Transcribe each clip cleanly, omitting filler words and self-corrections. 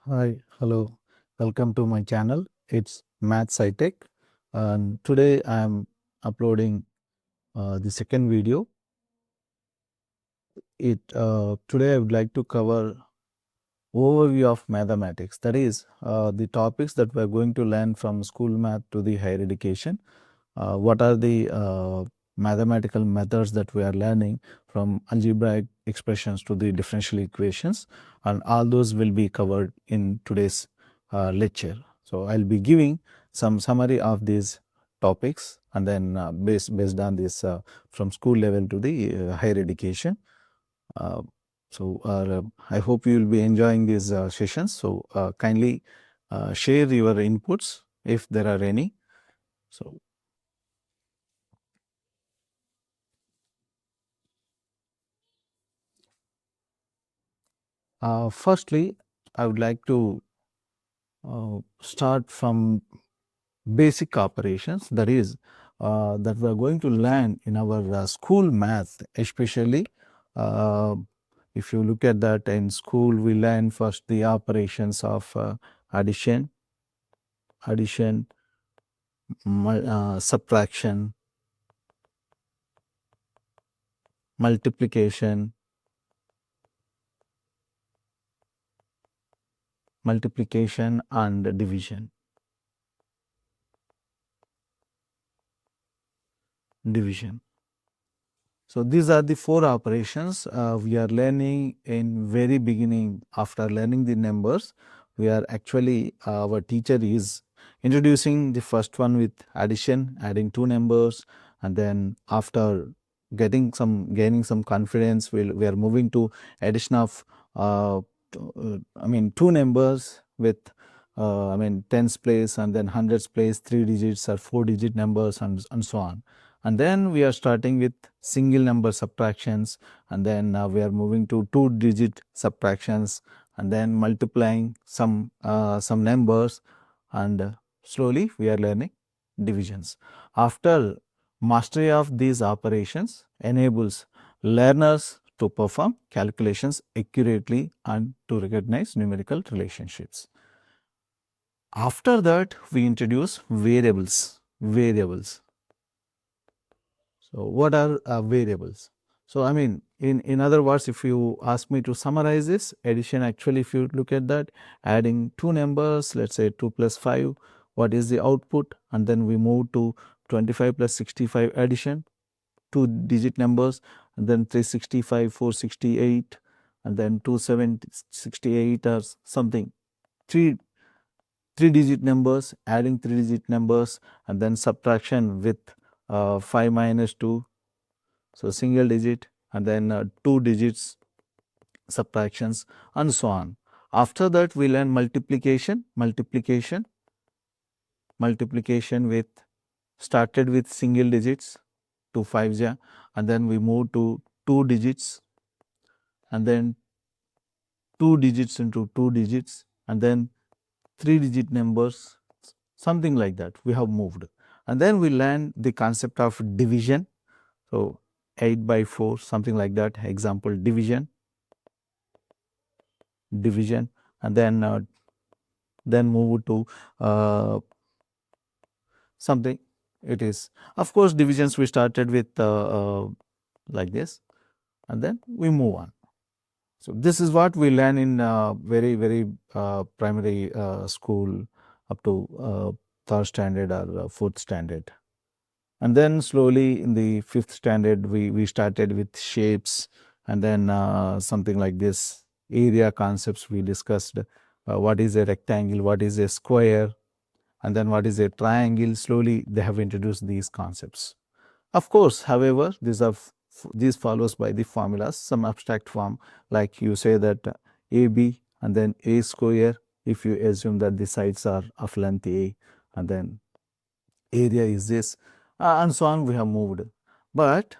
Hi, hello, welcome to my channel. It's Math SciTech, and today I am uploading the second video. Today I would like to cover overview of mathematics. That is, the topics that we are going to learn from school math to the higher education. What are the mathematical methods that we are learning from algebraic expressions to the differential equations, and all those will be covered in today's lecture. So I'll be giving some summary of these topics, and then based on this from school level to the higher education. Uh, I hope you will be enjoying these sessions. So kindly share your inputs if there are any. So firstly, I would like to start from basic operations. That is, that we are going to learn in our school math, especially. Uh, if you look at that in school, we learn first the operations of addition, addition, subtraction, multiplication, multiplication, and division. Division. So these are the four operations we are learning in very beginning. After learning the numbers, we are actually our teacher is introducing the first one with addition, adding two numbers, and then after gaining some confidence, we are moving to addition of two numbers with tens place and then hundreds place, 3 digits or 4 digit numbers, and so on. And then we are starting with single number subtractions, and then we are moving to 2 digit subtractions, and then multiplying some numbers, and slowly we are learning divisions. After mastery of these operations enables learners to perform calculations accurately and to recognize numerical relationships. After that, we introduce variables. Variables. So, what are variables? So, in other words, if you ask me to summarize this, addition actually, if you look at that, adding two numbers, let's say 2 plus 5, what is the output? And then we move to 25 plus 65 addition, two digit numbers, and then 365, 468, and then 2768 or something. Three digit numbers, adding 3 digit numbers, and then subtraction with 5 minus 2, so single digit, and then 2 digits subtractions, and so on. After that, we learn multiplication, multiplication with started with single digits, 2 5s, yeah, and then we move to 2 digits, and then 2 digits into 2 digits, and then 3 digit numbers, something like that. We have moved, and then we learn the concept of division. So 8 by 4, something like that. Example, division, and then move to something. It is, of course, divisions we started with like this, and then we move on. So this is what we learn in very primary school up to third standard or fourth standard. And then slowly in the fifth standard, we started with shapes, and then something like this area concepts we discussed. What is a rectangle, what is a square, and then what is a triangle. Slowly they have introduced these concepts. Of course, however, these follows by the formulas, some abstract form, like you say that AB and then A square, if you assume that the sides are of length A, and then area is this, and so on. We have moved, but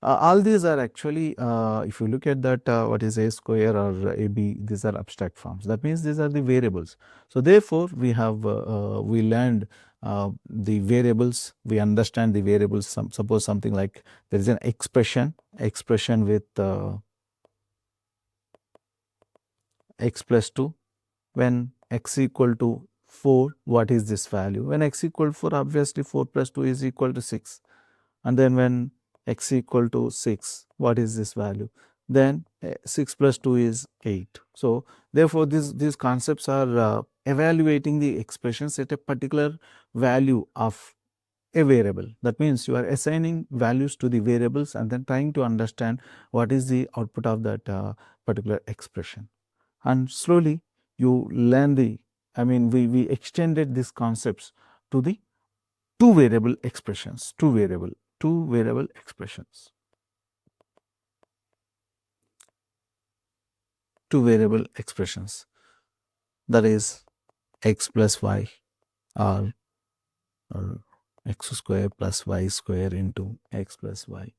all these are actually, if you look at that, what is A square or AB, these are abstract forms. That means these are the variables. So therefore, we learned the variables. We understand the variables. Suppose something like there is an expression with x plus 2, when x equal to 4, what is this value? When x equal to 4, obviously 4 plus 2 is equal to 6. And then when x equal to 6, what is this value? Then 6 plus 2 is 8. So therefore, these concepts are evaluating the expressions at a particular value of a variable. That means you are assigning values to the variables and then trying to understand what is the output of that particular expression. And slowly you learn we extended these concepts to the two variable expressions, two variable expressions, two variable expressions, that is x plus y, or, or x square plus y square into x plus y,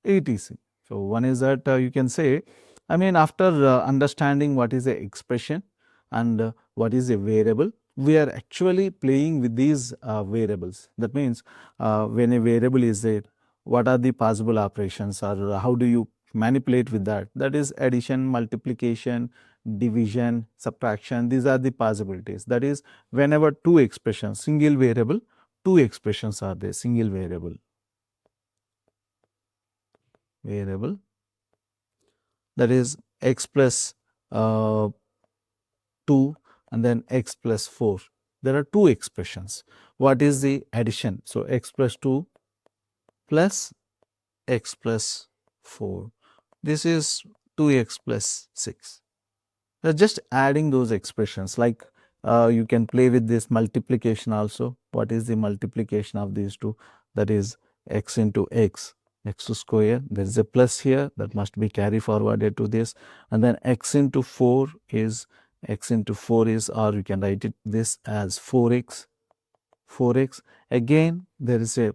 etc. So one is that you can say, after understanding what is a expression and what is a variable, we are actually playing with these variables. That means when a variable is there, what are the possible operations, or how do you manipulate with that? That is addition, multiplication, division, subtraction. These are the possibilities. That is, whenever two expressions, single variable, two expressions are there, single variable, that is x plus uh, 2 and then x plus 4. There are two expressions. What is the addition? So, x plus 2 plus x plus 4. This is 2x plus 6. We are just adding those expressions, like you can play with this multiplication also. What is the multiplication of these two? That is x into x, x square. There is a plus here that must be carry forwarded to this, and then x into 4 is, or you can write it this as 4x. Again there is a,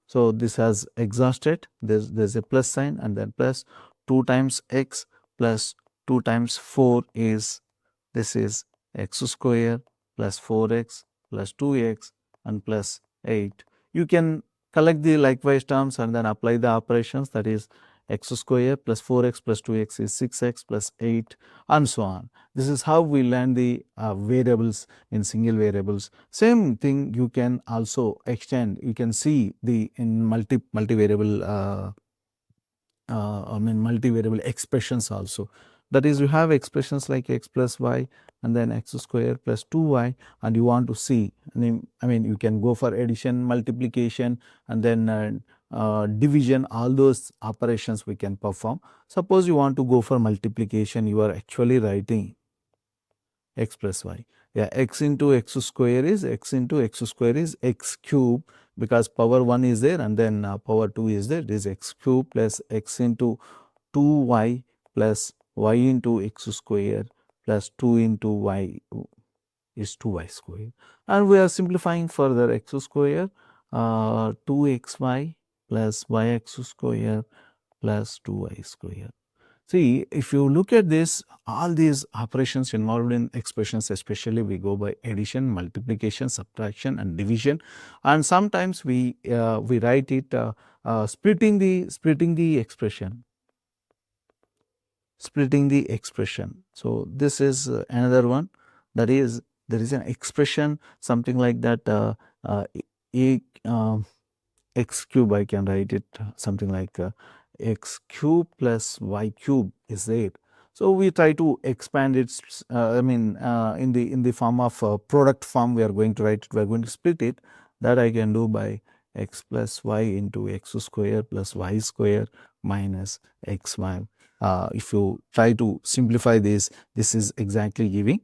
so this has exhausted, there's a plus sign, and then plus 2 times x plus 2 times 4 is, this is x square plus 4x plus 2x and plus 8. You can collect the likewise terms and then apply the operations, that is x square plus 4x plus 2x is 6x plus 8, and so on. This is how we learn the variables in single variables. Same thing you can also extend. You can see the in multivariable multivariable expressions also. That is, you have expressions like x plus y and then x square plus 2y, and you want to see, you can go for addition, multiplication, and then division. All those operations we can perform. Suppose you want to go for multiplication, you are actually writing x plus y. Yeah, x into x square is x cube, because power 1 is there and then power 2 is there. It is x cube plus x into 2y plus y into x square plus 2 into y is 2y square. And we are simplifying further, x square 2xy plus yx square plus 2y square. See, if you look at this, all these operations involved in expressions, especially we go by addition, multiplication, subtraction, and division, and sometimes we write it splitting the expression, So this is another one. That is, there is an expression something like that. A x cube, I can write it something like x cube plus y cube is there. So we try to expand it. In the form of product form, we are going to write it. We are going to split it. That I can do by x plus y into x square plus y square minus xy. If you try to simplify this, this is exactly giving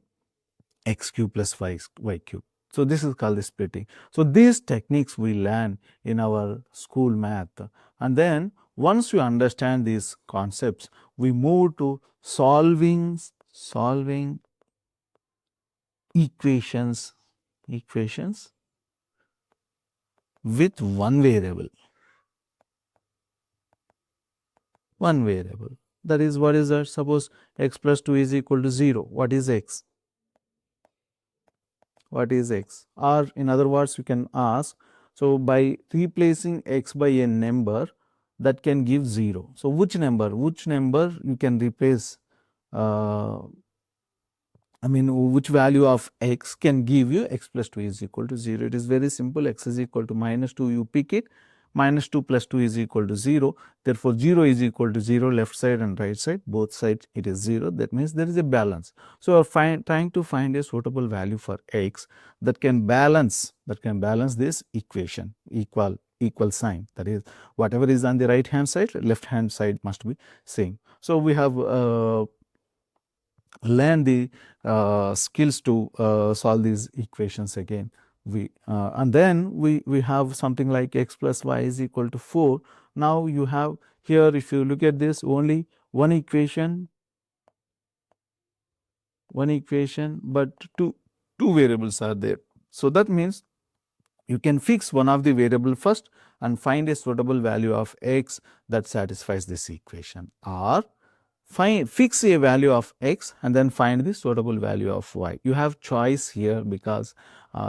x cube plus y cube. So this is called the splitting. So these techniques we learn in our school math, and then once you understand these concepts, we move to solving equations with one variable. That is, what is that? Suppose x plus 2 is equal to 0. What is x? Or in other words, you can ask, so by replacing x by a number that can give 0. So which number you can replace I mean, which value of x can give you x plus 2 is equal to 0. It is very simple. X is equal to minus 2, you pick it. Minus 2 plus 2 is equal to 0. Therefore, 0 is equal to 0, left side and right side, both sides it is 0. That means there is a balance. So, we are trying to find a suitable value for x that can balance this equation, equal sign. That is, whatever is on the right hand side, left hand side must be same. So, we have learn the skills to solve these equations again. And then we have something like x plus y is equal to 4. Now you have here, if you look at this, only one equation, but two variables are there. So that means you can fix one of the variable first and find a suitable value of x that satisfies this equation, or fix a value of x and then find the suitable value of y. You have choice here because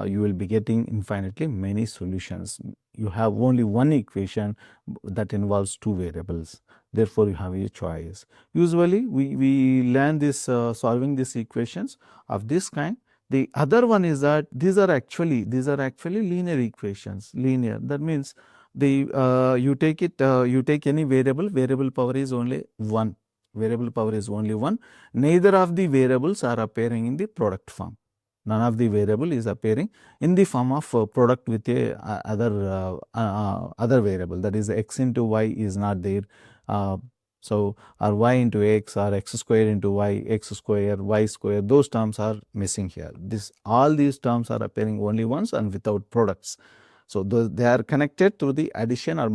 you will be getting infinitely many solutions. You have only one equation that involves two variables. Therefore, you have a choice. Usually, we learn this solving these equations of this kind. The other one is that these are actually linear equations. Linear, that means the you take any variable power is only 1. Variable power is only 1. Neither of the variables are appearing in the product form. None of the variable is appearing in the form of product with a other variable, that is x into y is not there. So, or y into x, or x square into y, x square, y square, those terms are missing here. All these terms are appearing only once and without products. So, they are connected to the addition or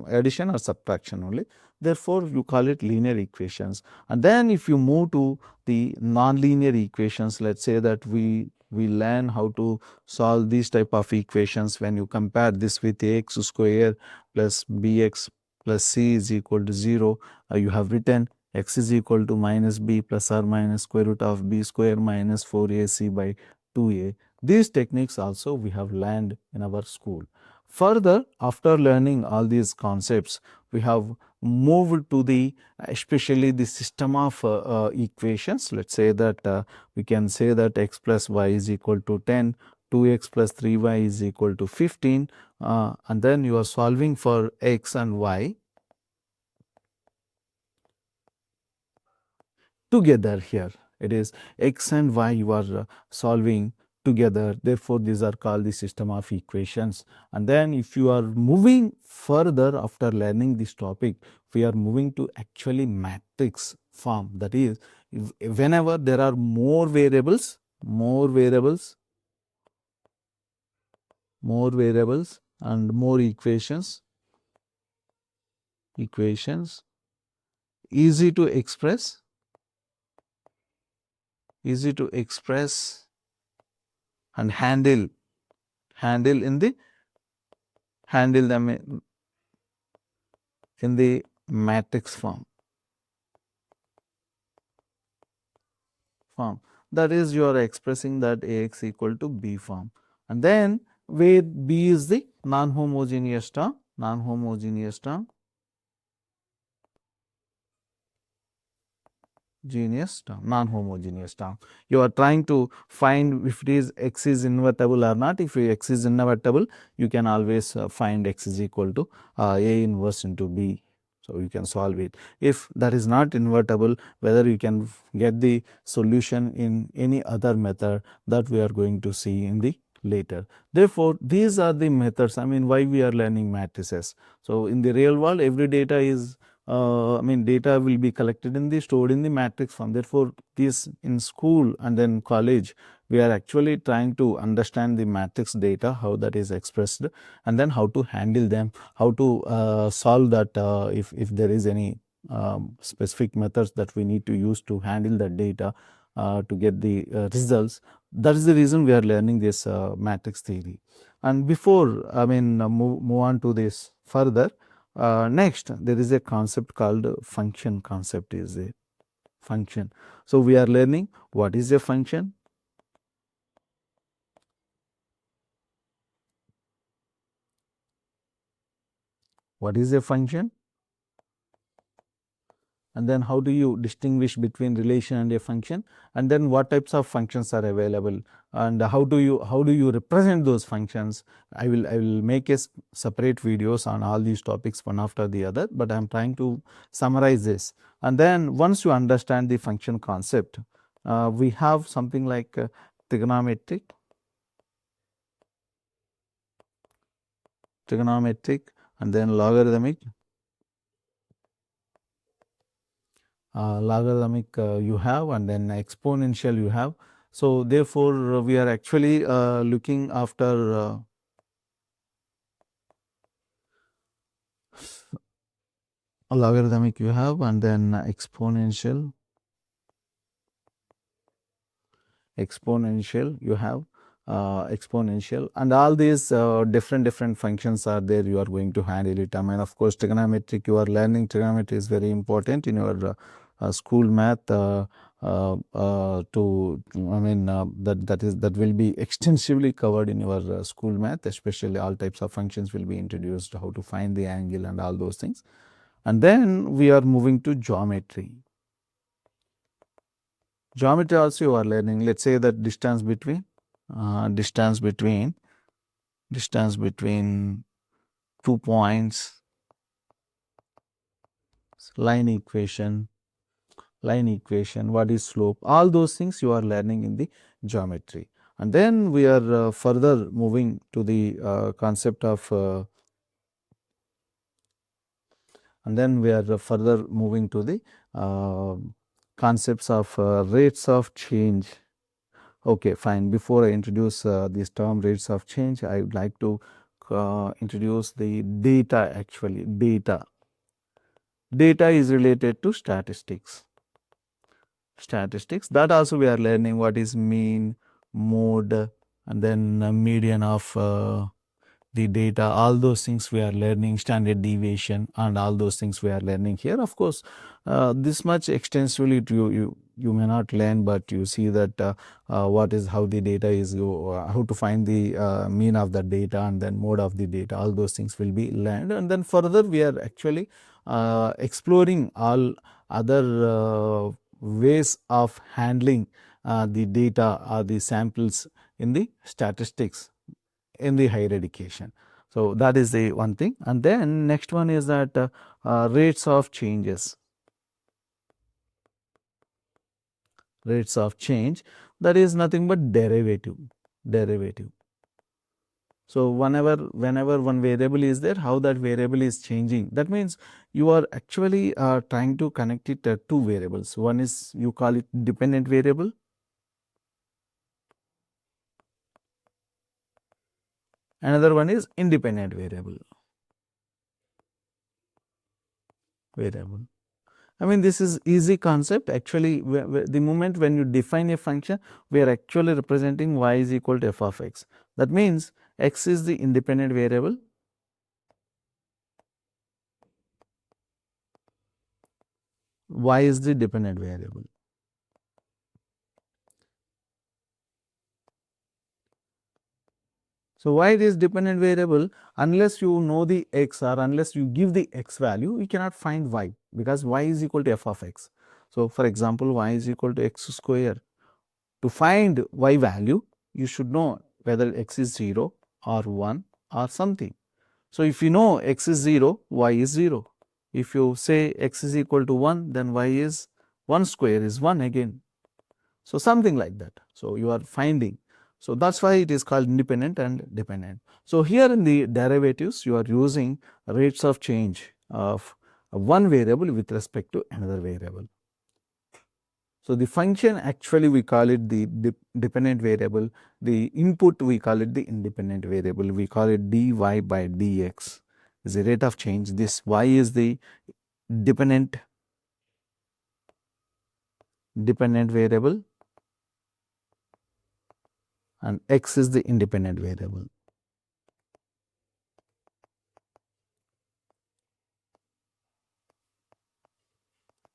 addition or subtraction only. Therefore, you call it linear equations. And then if you move to the nonlinear equations, let's say that we learn how to solve these type of equations when you compare this with ax square plus bx plus c is equal to 0. You have written x is equal to minus b plus or minus square root of b square minus 4ac by 2a. These techniques also we have learned in our school. Further, after learning all these concepts, we have moved to the especially the system of equations. Let's say that we can say that x plus y is equal to 10, 2x plus 3y is equal to 15, and then you are solving for x and y together here. It is x and y you are solving together. Therefore, these are called the system of equations. And then if you are moving further after learning this topic, we are moving to actually matrix form. That is, whenever there are more variables and more equations easy to express and handle them in the matrix form. That is, you are expressing that Ax equal to B form. And then where B is the non-homogeneous term, non-homogeneous term. You are trying to find if it is x is invertible or not. If x is invertible, you can always find x is equal to A inverse into B. So, you can solve it. If that is not invertible, whether you can get the solution in any other method, that we are going to see in the later. Therefore, these are the methods. I mean, why we are learning matrices. So, in the real world, every data is data will be collected in the stored in the matrix form. Therefore, this in school and then college, we are actually trying to understand the matrix data, how that is expressed, and then how to handle them, how to solve that if there is any specific methods that we need to use to handle that data to get the results. That is the reason we are learning this matrix theory. And before, move on to this further, next, there is a concept called function concept is a function. So, we are learning what is a function, what is a function, and then how do you distinguish between relation and a function, and then what types of functions are available, and how do you represent those functions. I will make a separate videos on all these topics one after the other, but I am trying to summarize this. And then once you understand the function concept, we have something like trigonometric, and then logarithmic you have, and then exponential you have. So therefore, we are actually looking after logarithmic you have, and then exponential you have, exponential, and all these different functions are there. You are going to handle it. I mean, of course, trigonometric, you are learning trigonometry is very important in your school math. That will be extensively covered in your school math, especially all types of functions will be introduced, how to find the angle and all those things. And then we are moving to geometry. Geometry also you are learning. Let's say that distance between 2 points, line equation, what is slope, all those things you are learning in the geometry. And then we are further moving to the concept of uh, concepts of rates of change. Okay, fine. Before I introduce this term rates of change, I would like to introduce the data. Actually, data is related to statistics. That also we are learning what is mean, mode, and then median of the data. All those things we are learning, standard deviation, and all those things we are learning here. Of course, this much extensively you may not learn, but you see that how the data is, how to find the mean of the data, and then mode of the data. All those things will be learned, and then further we are actually exploring all other ways of handling the data or the samples in the statistics in the higher education. So that is the one thing. And then next one is that rates of changes. Rates of change, that is nothing but derivative. So whenever one variable is there, how that variable is changing, that means you are actually trying to connect it two variables. One is, you call it dependent variable, another one is independent variable. I mean, this is easy concept. Actually, the moment when you define a function, we are actually representing y is equal to f of x. That means x is the independent variable, y is the dependent variable. So why it is dependent variable? Unless you know the x, or unless you give the x value, you cannot find y, because y is equal to f of x. So for example, y is equal to x square. To find y value, you should know whether x is 0 or 1 or something. So if you know x is 0, y is 0. If you say x is equal to 1, then y is 1 square is 1 again. So something like that. So you are finding. So that's why it is called independent and dependent. So here in the derivatives, you are using rates of change of one variable with respect to another variable. So the function, actually we call it the dependent variable. The input, we call it the independent variable. We call it dy by dx is the rate of change. This y is the dependent variable, and x is the independent variable.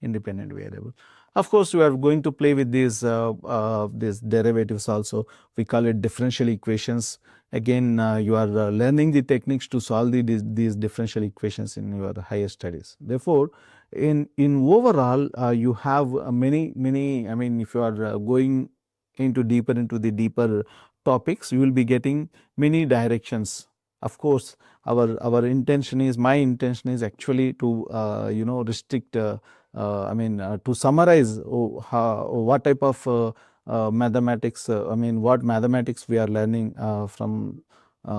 Independent variable. Of course, we are going to play with these derivatives also. We call it differential equations. Again, you are learning the techniques to solve these differential equations in your higher studies. Therefore, in overall, you have many. I mean, if you are going into the deeper topics, you will be getting many directions. Of course, our intention is, my intention is actually to restrict. To summarize what type of mathematics, what mathematics we are learning from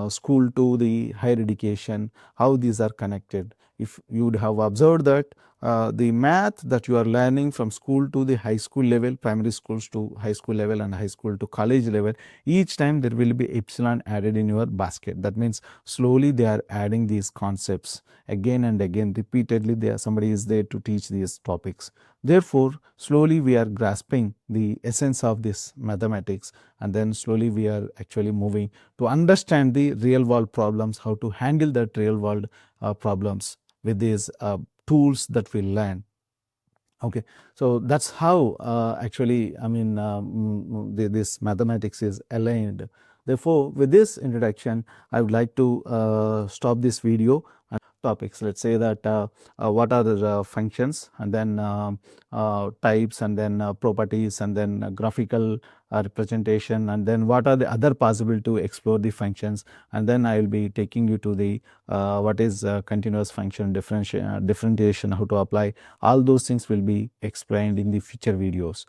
school to the higher education, how these are connected. If you would have observed that the math that you are learning from school to the high school level, primary schools to high school level and high school to college level, each time there will be epsilon added in your basket. That means slowly they are adding these concepts again and again, repeatedly. Somebody is there to teach these topics. Therefore, slowly we are grasping the essence of this mathematics, and then slowly we are actually moving to understand the real world problems, how to handle that real world problems with these tools that we learn. Okay, so that's how actually, this mathematics is aligned. Therefore, with this introduction, I would like to stop this video and topics. Let's say that what are the functions, and then types, and then properties, and then graphical representation, and then what are the other possible to explore the functions, and then I will be taking you to the what is continuous function, differentiation, how to apply. All those things will be explained in the future videos.